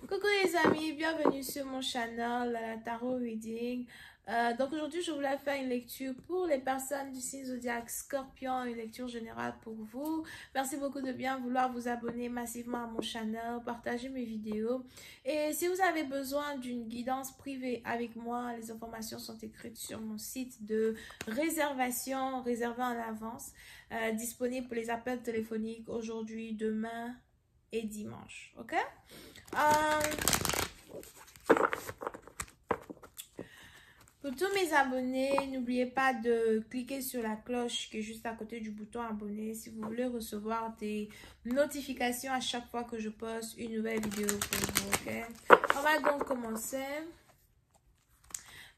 Coucou les amis, bienvenue sur mon channel Tarot Reading. Donc aujourd'hui je voulais faire une lecture pour les personnes du signe zodiaque Scorpion, une lecture générale pour vous. Merci beaucoup de bien vouloir vous abonner massivement à mon channel, partager mes vidéos. Et si vous avez besoin d'une guidance privée avec moi, les informations sont écrites sur mon site de réservation, réservé en avance, disponible pour les appels téléphoniques aujourd'hui, demain et dimanche. Ok? Pour tous mes abonnés, n'oubliez pas de cliquer sur la cloche qui est juste à côté du bouton abonner si vous voulez recevoir des notifications à chaque fois que je poste une nouvelle vidéo pour vous. Okay? On va donc commencer.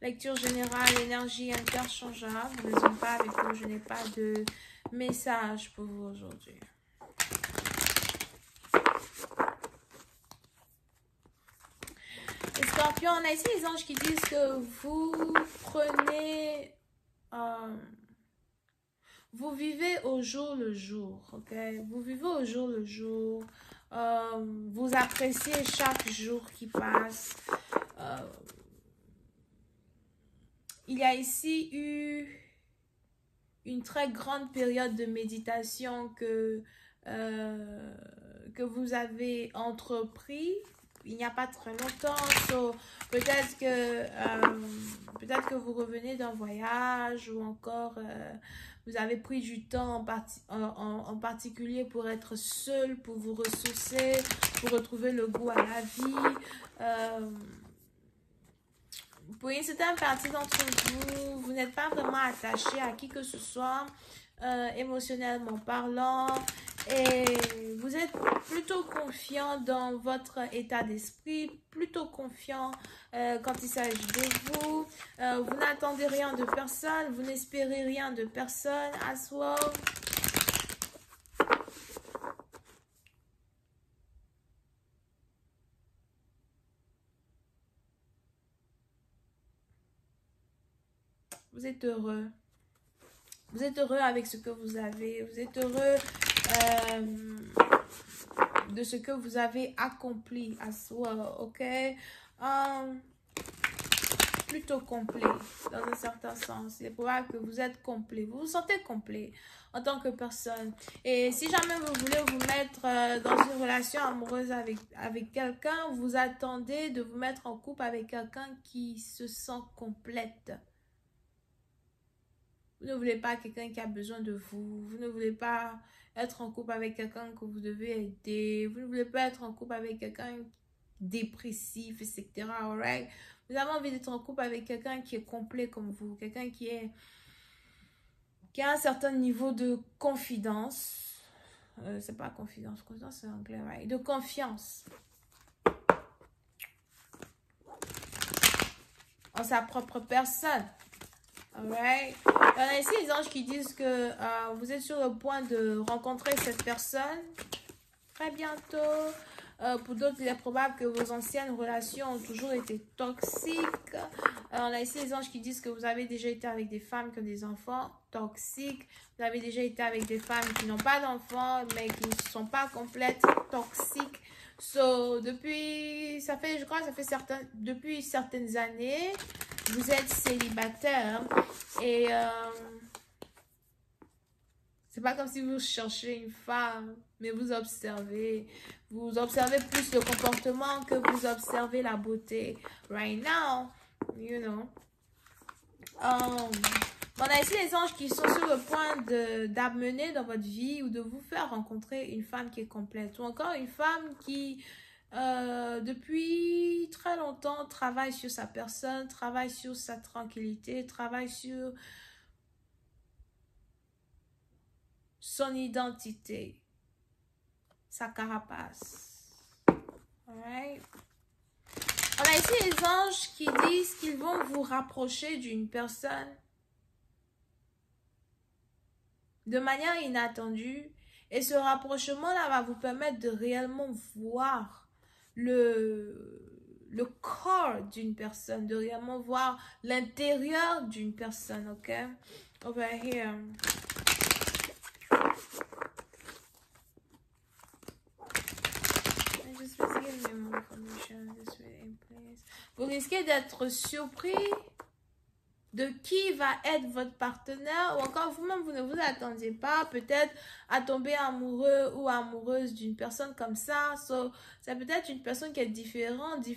Lecture générale, énergie interchangeable. Ne raisonne pas avec vous, je n'ai pas de message pour vous aujourd'hui. Les scorpions, on a ici les anges qui disent que vous prenez, vous vivez au jour le jour, ok? Vous vivez au jour le jour, vous appréciez chaque jour qui passe. Il y a ici eu une très grande période de méditation que vous avez entrepris. Il n'y a pas très longtemps, so, peut-être que vous revenez d'un voyage ou encore vous avez pris du temps en particulier pour être seul, pour vous ressourcer, pour retrouver le goût à la vie. Pour une certaine partie d'entre vous, vous n'êtes pas vraiment attaché à qui que ce soit, émotionnellement parlant, et vous êtes plutôt confiant dans votre état d'esprit, plutôt confiant quand il s'agit de vous. Vous n'attendez rien de personne, vous n'espérez rien de personne. As well. Vous êtes heureux. Vous êtes heureux avec ce que vous avez. Vous êtes heureux de ce que vous avez accompli à soi, ok? Plutôt complet, dans un certain sens. Il est probable que vous êtes complet. Vous vous sentez complet en tant que personne. Et si jamais vous voulez vous mettre dans une relation amoureuse avec quelqu'un, vous attendez de vous mettre en couple avec quelqu'un qui se sent complète. Vous ne voulez pas quelqu'un qui a besoin de vous. Vous ne voulez pas être en couple avec quelqu'un que vous devez aider. Vous ne voulez pas être en couple avec quelqu'un dépressif, etc. Alright? Vous avez envie d'être en couple avec quelqu'un qui est complet comme vous. Quelqu'un qui a un certain niveau de confidence. C'est pas confidence. Confidence, c'est anglais, right? De confiance. En sa propre personne. Alright. Il y en a ici les anges qui disent que vous êtes sur le point de rencontrer cette personne très bientôt. Pour d'autres, il est probable que vos anciennes relations ont toujours été toxiques. On a ici les anges qui disent que vous avez déjà été avec des femmes qui ont des enfants toxiques. Vous avez déjà été avec des femmes qui n'ont pas d'enfants, mais qui ne sont pas complètes, toxiques. So, depuis certaines années, vous êtes célibataire et c'est pas comme si vous cherchez une femme, mais vous observez plus le comportement que vous observez la beauté. Right now, you know. On a ici les anges qui sont sur le point d'amener dans votre vie ou de vous faire rencontrer une femme qui est complète. Ou encore une femme qui, depuis très longtemps, travaille sur sa personne, travaille sur sa tranquillité, travaille sur son identité, sa carapace. Alright. On a ici les anges qui disent qu'ils vont vous rapprocher d'une personne de manière inattendue. Et ce rapprochement-là va vous permettre de réellement voir le corps d'une personne, de réellement voir l'intérieur d'une personne, ok? Over here. Just give me more information. risquez d'être surpris de qui va être votre partenaire, ou encore vous-même, vous ne vous attendiez pas peut-être à tomber amoureux ou amoureuse d'une personne comme ça. So, c'est peut-être une personne qui est différente du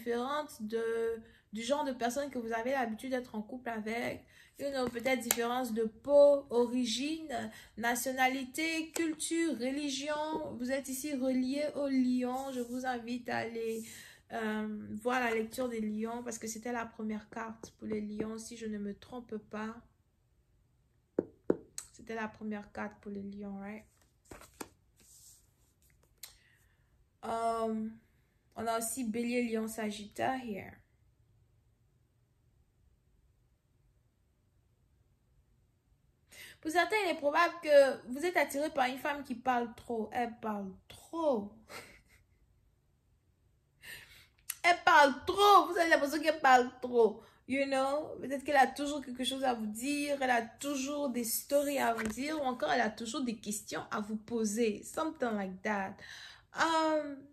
genre de personne que vous avez l'habitude d'être en couple avec. Peut-être différence de peau, origine, nationalité, culture, religion. Vous êtes ici relié au lion. Je vous invite à aller voir la lecture des lions parce que c'était la première carte pour les lions, si je ne me trompe pas. C'était la première carte pour les lions, right? On a aussi bélier, lion, sagittaire here. Pour certains, il est probable que vous êtes attiré par une femme qui parle trop. Elle parle trop. Elle parle trop. Vous avez l'impression qu'elle parle trop. You know, peut-être qu'elle a toujours quelque chose à vous dire. Elle a toujours des stories à vous dire. Ou encore, elle a toujours des questions à vous poser. Something like that.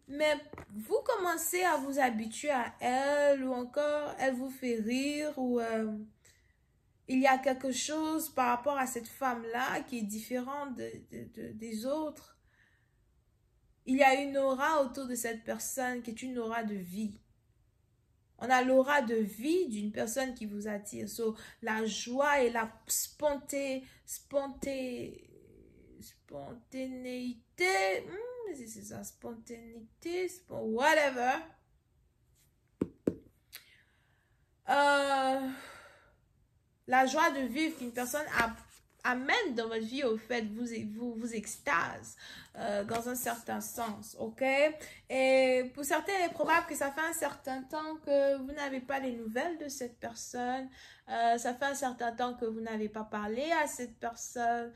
Mais vous commencez à vous habituer à elle. Ou encore, elle vous fait rire. Ou il y a quelque chose par rapport à cette femme-là qui est différente des autres. Il y a une aura autour de cette personne qui est une aura de vie. On a l'aura de vie d'une personne qui vous attire. So, la joie et la spontanéité. C'est ça, spontanéité, whatever. La joie de vivre qu'une personne amène dans votre vie, au fait, vous extase dans un certain sens, ok? Et pour certains, il est probable que ça fait un certain temps que vous n'avez pas les nouvelles de cette personne. Ça fait un certain temps que vous n'avez pas parlé à cette personne.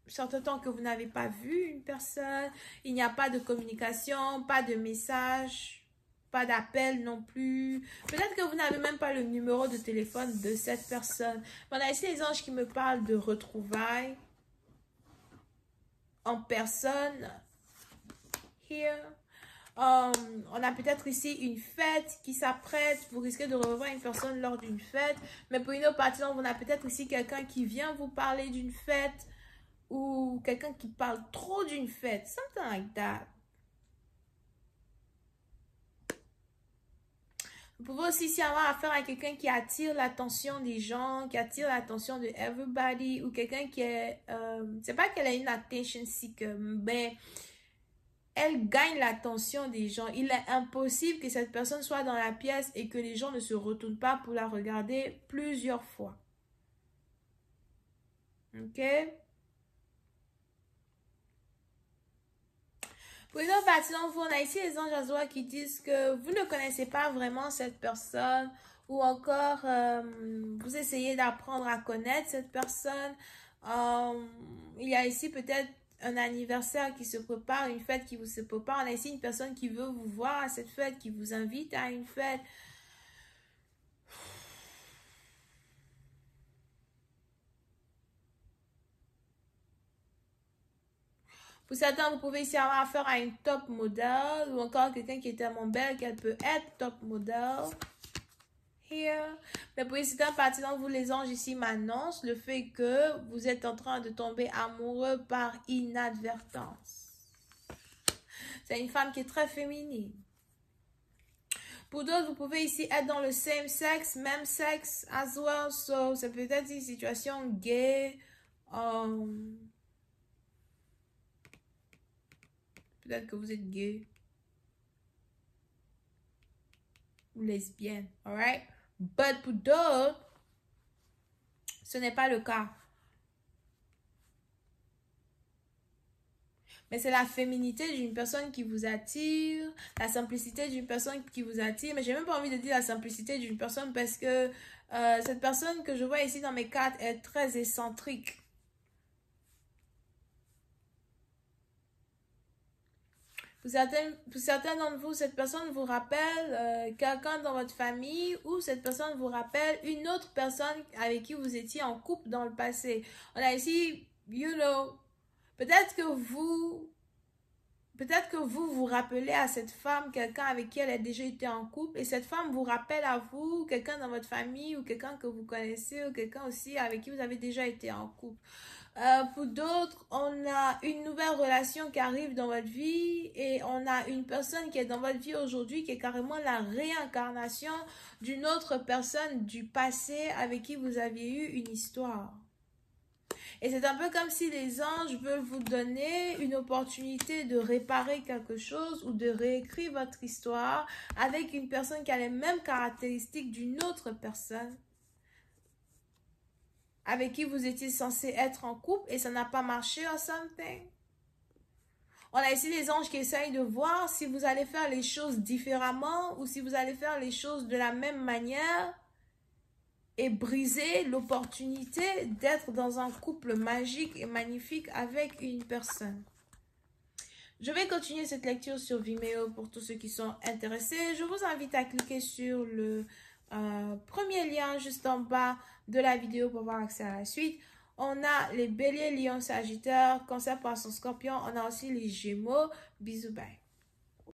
Certain temps que vous n'avez pas vu une personne. Il n'y a pas de communication, pas de message. Pas d'appel non plus. Peut-être que vous n'avez même pas le numéro de téléphone de cette personne. On a ici les anges qui me parlent de retrouvailles en personne. Here. On a peut-être ici une fête qui s'apprête. Vous risquez de revoir une personne lors d'une fête. Mais pour une autre partie, on a peut-être ici quelqu'un qui vient vous parler d'une fête. Ou quelqu'un qui parle trop d'une fête. Something like that. Vous pouvez aussi avoir affaire à quelqu'un qui attire l'attention des gens, qui attire l'attention de everybody, ou quelqu'un qui est... c'est pas qu'elle a une attention seeker, mais elle gagne l'attention des gens. Il est impossible que cette personne soit dans la pièce et que les gens ne se retournent pas pour la regarder plusieurs fois. Ok? Pour une autre partie d'entre vous, on a ici les anges Azoa qui disent que vous ne connaissez pas vraiment cette personne ou encore vous essayez d'apprendre à connaître cette personne. Il y a ici peut-être un anniversaire qui se prépare, une fête qui vous se prépare. On a ici une personne qui veut vous voir à cette fête, qui vous invite à une fête. Pour certains, vous pouvez ici avoir affaire à une top modèle ou encore quelqu'un qui est tellement belle qu'elle peut être top modèle. Here. Mais pour certains parties d'entre vous, les anges ici m'annoncent le fait que vous êtes en train de tomber amoureux par inadvertance. C'est une femme qui est très féminine. Pour d'autres, vous pouvez ici être dans le same sex, même sexe as well. So, ça peut être une situation gay. Peut-être que vous êtes gay ou lesbienne, alright? But pour d'autres, ce n'est pas le cas. Mais c'est la féminité d'une personne qui vous attire, la simplicité d'une personne qui vous attire. Mais j'ai même pas envie de dire la simplicité d'une personne parce que cette personne que je vois ici dans mes cartes est très excentrique. Pour certains d'entre vous, cette personne vous rappelle quelqu'un dans votre famille ou cette personne vous rappelle une autre personne avec qui vous étiez en couple dans le passé. On a ici, you know, peut-être que vous Peut-être que vous vous rappelez à cette femme, quelqu'un avec qui elle a déjà été en couple, et cette femme vous rappelle à vous, quelqu'un dans votre famille, ou quelqu'un que vous connaissez, ou quelqu'un aussi avec qui vous avez déjà été en couple. Pour d'autres, on a une nouvelle relation qui arrive dans votre vie et on a une personne qui est dans votre vie aujourd'hui qui est carrément la réincarnation d'une autre personne du passé avec qui vous aviez eu une histoire. Et c'est un peu comme si les anges veulent vous donner une opportunité de réparer quelque chose ou de réécrire votre histoire avec une personne qui a les mêmes caractéristiques d'une autre personne avec qui vous étiez censé être en couple et ça n'a pas marché or something. On a ici les anges qui essayent de voir si vous allez faire les choses différemment ou si vous allez faire les choses de la même manière et briser l'opportunité d'être dans un couple magique et magnifique avec une personne. Je vais continuer cette lecture sur Vimeo pour tous ceux qui sont intéressés. Je vous invite à cliquer sur le premier lien juste en bas de la vidéo pour avoir accès à la suite. On a les béliers, lions, sagittaires, cancer, poisson, scorpion. On a aussi les gémeaux. Bisous, bye.